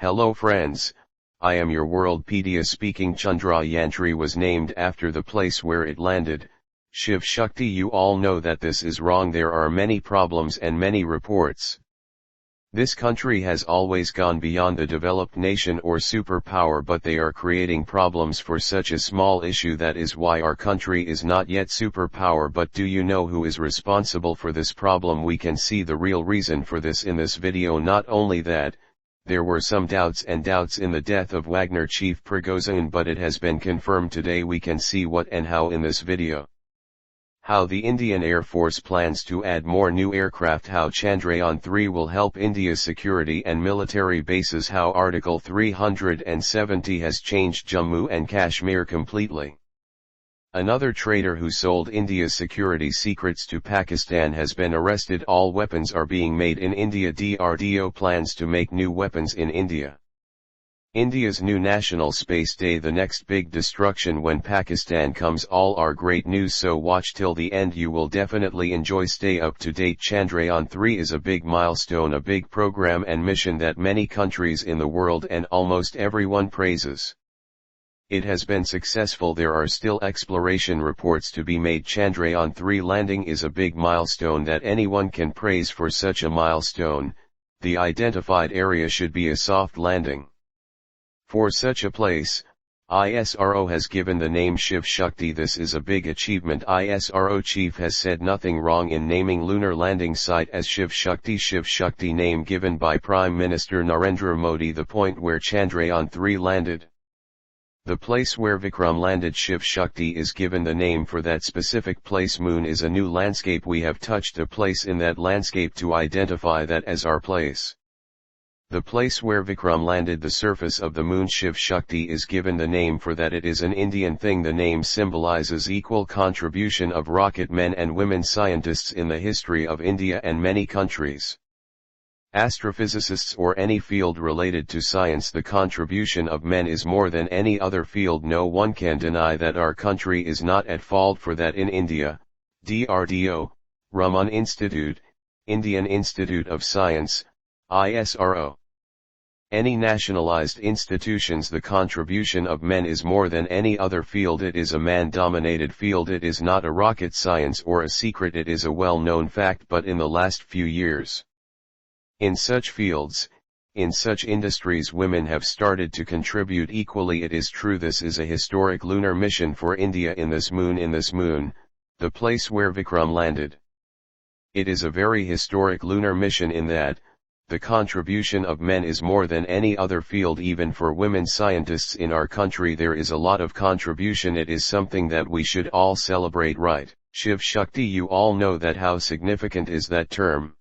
Hello friends, I am your Worldpedia speaking. Chandrayaan was named after the place where it landed, Shiv Shakti. You all know that this is wrong. There are many problems and many reports. This country has always gone beyond the developed nation or superpower, but they are creating problems for such a small issue. That is why our country is not yet superpower. But do you know who is responsible for this problem? We can see the real reason for this in this video. Not only that, there were some doubts in the death of Vagner Chief Prigozhin, but it has been confirmed today. We can see what and how in this video. How the Indian Air Force plans to add more new aircraft, how Chandrayaan 3 will help India's security and military bases, how Article 370 has changed Jammu and Kashmir completely. Another traitor who sold India's security secrets to Pakistan has been arrested. All weapons are being made in India. DRDO plans to make new weapons in India. India's new National Space Day, the next big destruction when Pakistan comes. All are great news, so watch till the end. You will definitely enjoy. Stay up to date. Chandrayaan 3 is a big milestone, a big program and mission that many countries in the world and almost everyone praises. It has been successful. There are still exploration reports to be made. Chandrayaan 3 landing is a big milestone that anyone can praise. For such a milestone, the identified area should be a soft landing. For such a place, ISRO has given the name Shiv Shakti. This is a big achievement. ISRO chief has said nothing wrong in naming lunar landing site as Shiv Shakti. Shiv Shakti name given by Prime Minister Narendra Modi. The point where Chandrayaan 3 landed, the place where Vikram landed, Shiv Shakti is given the name for that specific place. Moon is a new landscape. We have touched a place in that landscape to identify that as our place. The place where Vikram landed, the surface of the moon. Shiv Shakti is given the name for that. It is an Indian thing. The name symbolizes equal contribution of rocket men and women scientists in the history of India and many countries. Astrophysicists or any field related to science, the contribution of men is more than any other field. No one can deny that. Our country is not at fault for that. In India, DRDO, Raman Institute, Indian Institute of Science, ISRO, any nationalized institutions, the contribution of men is more than any other field. It is a man-dominated field. It is not a rocket science or a secret. It is a well-known fact. But in the last few years, in such fields, in such industries, women have started to contribute equally. It is true. This is a historic lunar mission for India. In this moon, the place where Vikram landed, it is a very historic lunar mission in that the contribution of men is more than any other field. Even for women scientists in our country, there is a lot of contribution. It is something that we should all celebrate, right? Shiv Shakti, you all know that. How significant is that term?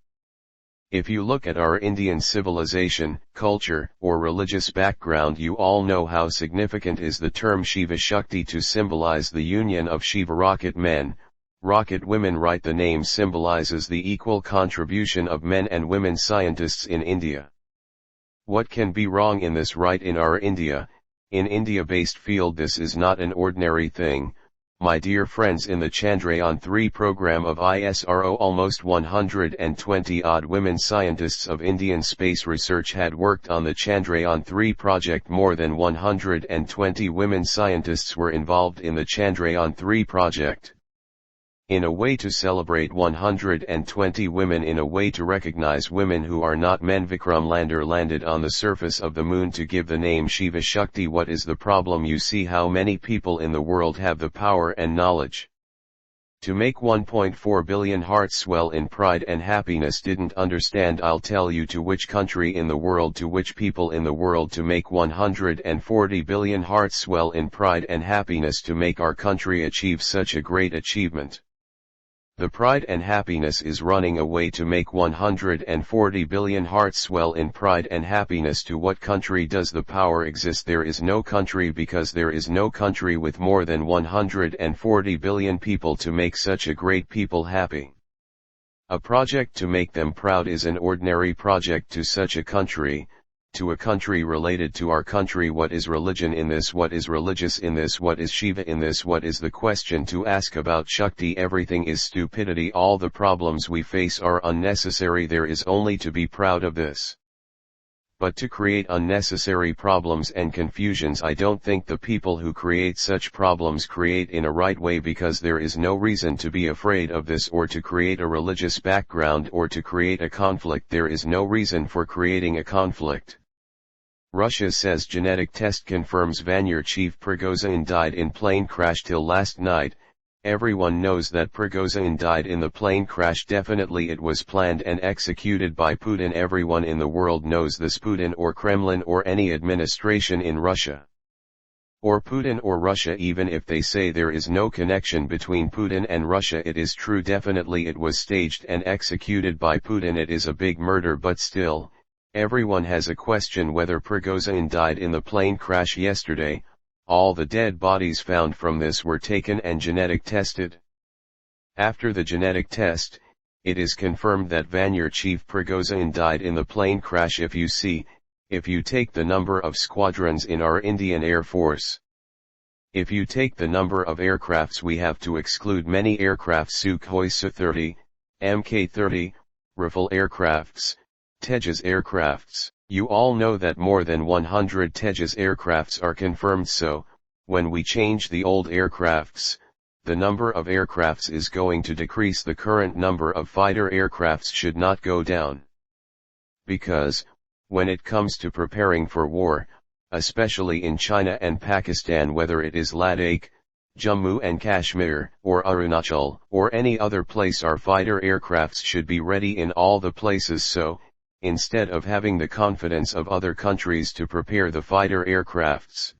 If you look at our Indian civilization, culture, or religious background, you all know how significant is the term Shiva Shakti to symbolize the union of Shiva, rocket men, rocket women, right? The name symbolizes the equal contribution of men and women scientists in India. What can be wrong in this, right? In our India-based field, this is not an ordinary thing. My dear friends, in the Chandrayaan 3 program of ISRO, almost 120-odd women scientists of Indian space research had worked on the Chandrayaan 3 project. More than 120 women scientists were involved in the Chandrayaan 3 project. In a way to celebrate 120 women, in a way to recognize women who are not men, Vikram lander landed on the surface of the moon to give the name Shiva Shakti. What is the problem? You see how many people in the world have the power and knowledge to make 1.4 billion hearts swell in pride and happiness. Didn't understand? I'll tell you to which country in the world, to which people in the world, to make 140 billion hearts swell in pride and happiness, to make our country achieve such a great achievement. The pride and happiness is running away to make 140 billion hearts swell in pride and happiness. To what country does the power exist? There is no country, because there is no country with more than 140 billion people to make such a great people happy. A project to make them proud is an ordinary project to such a country. To a country related to our country. What is religion in this? What is religious in this? What is Shiva in this? What is the question to ask about Shakti? Everything is stupidity. All the problems we face are unnecessary. There is only to be proud of this. but to create unnecessary problems and confusions. I don't think the people who create such problems create in a right way, because there is no reason to be afraid of this, or to create a religious background, or to create a conflict. There is no reason for creating a conflict. Russia says genetic test confirms Vagner Chief Prigozhin died in plane crash. Till last night, everyone knows that Prigozhin died in the plane crash. Definitely it was planned and executed by Putin. Everyone in the world knows this. Putin or Kremlin or any administration in Russia. Or Putin or Russia. Even if they say there is no connection between Putin and Russia, it is true. Definitely it was staged and executed by Putin. It is a big murder, but still, everyone has a question whether Prigozhin died in the plane crash yesterday. All the dead bodies found from this were taken and genetic tested. After the genetic test, it is confirmed that Vagner Chief Prigozhin died in the plane crash. If you take the number of squadrons in our Indian Air Force, if you take the number of aircrafts, we have to exclude many aircrafts: Sukhoi Su-30, Mk-30, Rafale aircrafts, Tejas aircrafts. You all know that more than 100 Tejas aircrafts are confirmed. So, when we change the old aircrafts, the number of aircrafts is going to decrease. The current number of fighter aircrafts should not go down. Because, when it comes to preparing for war, especially in China and Pakistan, whether it is Ladakh, Jammu and Kashmir, or Arunachal, or any other place, our fighter aircrafts should be ready in all the places. So, instead of having the confidence of other countries to prepare the fighter aircrafts,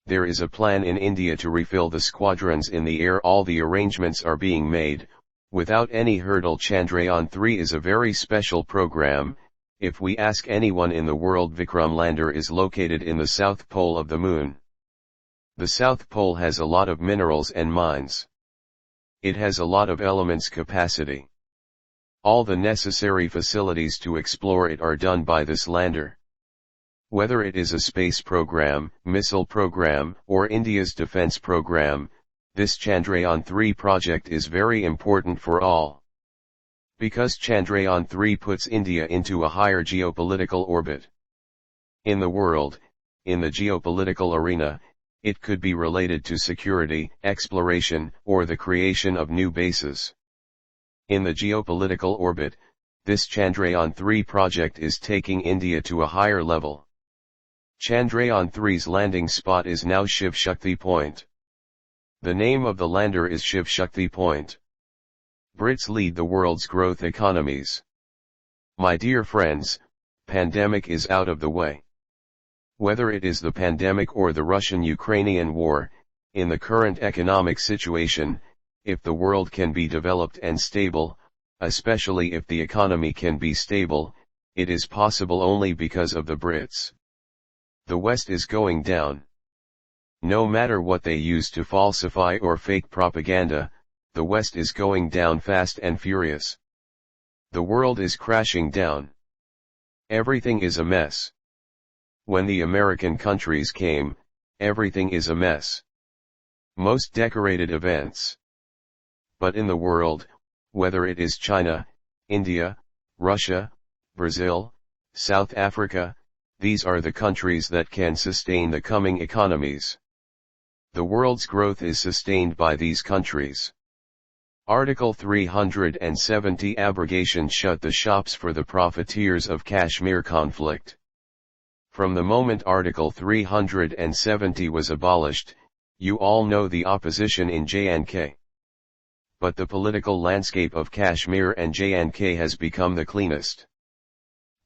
there is a plan in India to refill the squadrons in the air. All the arrangements are being made, without any hurdle. Chandrayaan 3 is a very special program. If we ask anyone in the world, Vikram lander is located in the south pole of the moon. The South Pole has a lot of minerals and mines. It has a lot of elements capacity. All the necessary facilities to explore it are done by this lander. Whether it is a space program, missile program, or India's defense program, this Chandrayaan 3 project is very important for all. Because Chandrayaan 3 puts India into a higher geopolitical orbit. In the world, in the geopolitical arena, it could be related to security, exploration, or the creation of new bases. In the geopolitical orbit, this Chandrayaan 3 project is taking India to a higher level. Chandrayaan 3's landing spot is now Shiv Shakti Point. The name of the lander is Shiv Shakti Point. Brits lead the world's growth economies. My dear friends, pandemic is out of the way. Whether it is the pandemic or the Russian-Ukrainian war, in the current economic situation, if the world can be developed and stable, especially if the economy can be stable, it is possible only because of the Brits. The West is going down. No matter what they use to falsify or fake propaganda, the West is going down fast and furious. The world is crashing down. Everything is a mess. When the American countries came, everything is a mess. Most decorated events. But in the world, whether it is China, India, Russia, Brazil, South Africa, these are the countries that can sustain the coming economies. The world's growth is sustained by these countries. Article 370 Abrogation shut the shops for the profiteers of Kashmir conflict. From the moment Article 370 was abolished, you all know the opposition in J&K. But the political landscape of Kashmir and J&K has become the cleanest.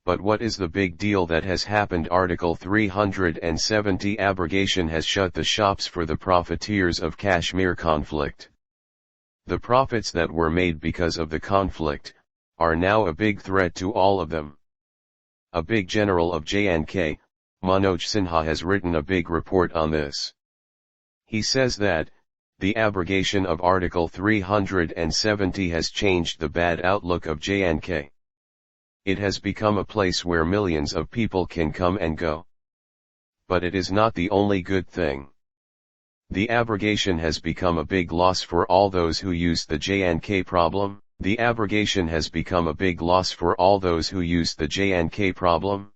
But what is the big deal that has happened? Article 370 Abrogation has shut the shops for the profiteers of Kashmir conflict. The profits that were made because of the conflict are now a big threat to all of them. A big general of J&K, Manoj Sinha, has written a big report on this. He says that the abrogation of Article 370 has changed the bad outlook of J&K. It has become a place where millions of people can come and go. But it is not the only good thing. The abrogation has become a big loss for all those who used the J&K problem. The abrogation has become a big loss for all those who used the J&K problem.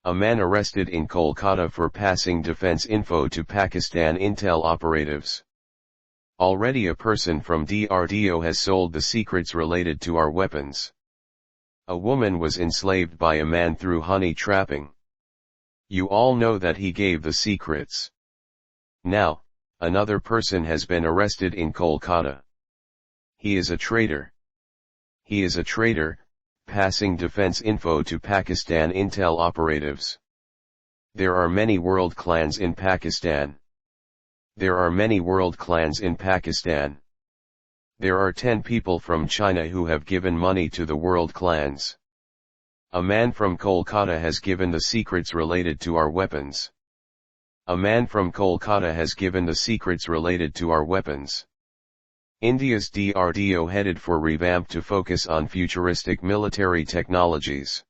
A man arrested in Kolkata for passing defense info to Pakistan intel operatives. Already a person from DRDO has sold the secrets related to our weapons. A woman was enslaved by a man through honey trapping. You all know that he gave the secrets. Now, another person has been arrested in Kolkata. He is a traitor. He is a traitor, passing defense info to Pakistan intel operatives. There are many world clans in Pakistan. There are many world clans in Pakistan. There are 10 people from China who have given money to the world clans. A man from Kolkata has given the secrets related to our weapons. A man from Kolkata has given the secrets related to our weapons. India's DRDO headed for revamp to focus on futuristic military technologies.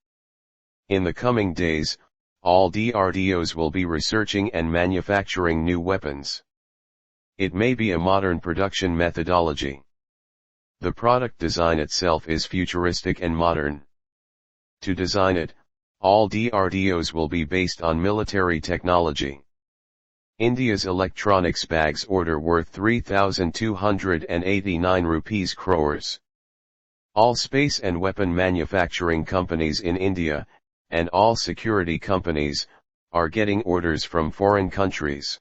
In the coming days, all DRDOs will be researching and manufacturing new weapons. It may be a modern production methodology. The product design itself is futuristic and modern. To design it, all DRDOs will be based on military technology. India's electronics bags order worth 3,289 rupees crores. All space and weapon manufacturing companies in India, and all security companies, are getting orders from foreign countries.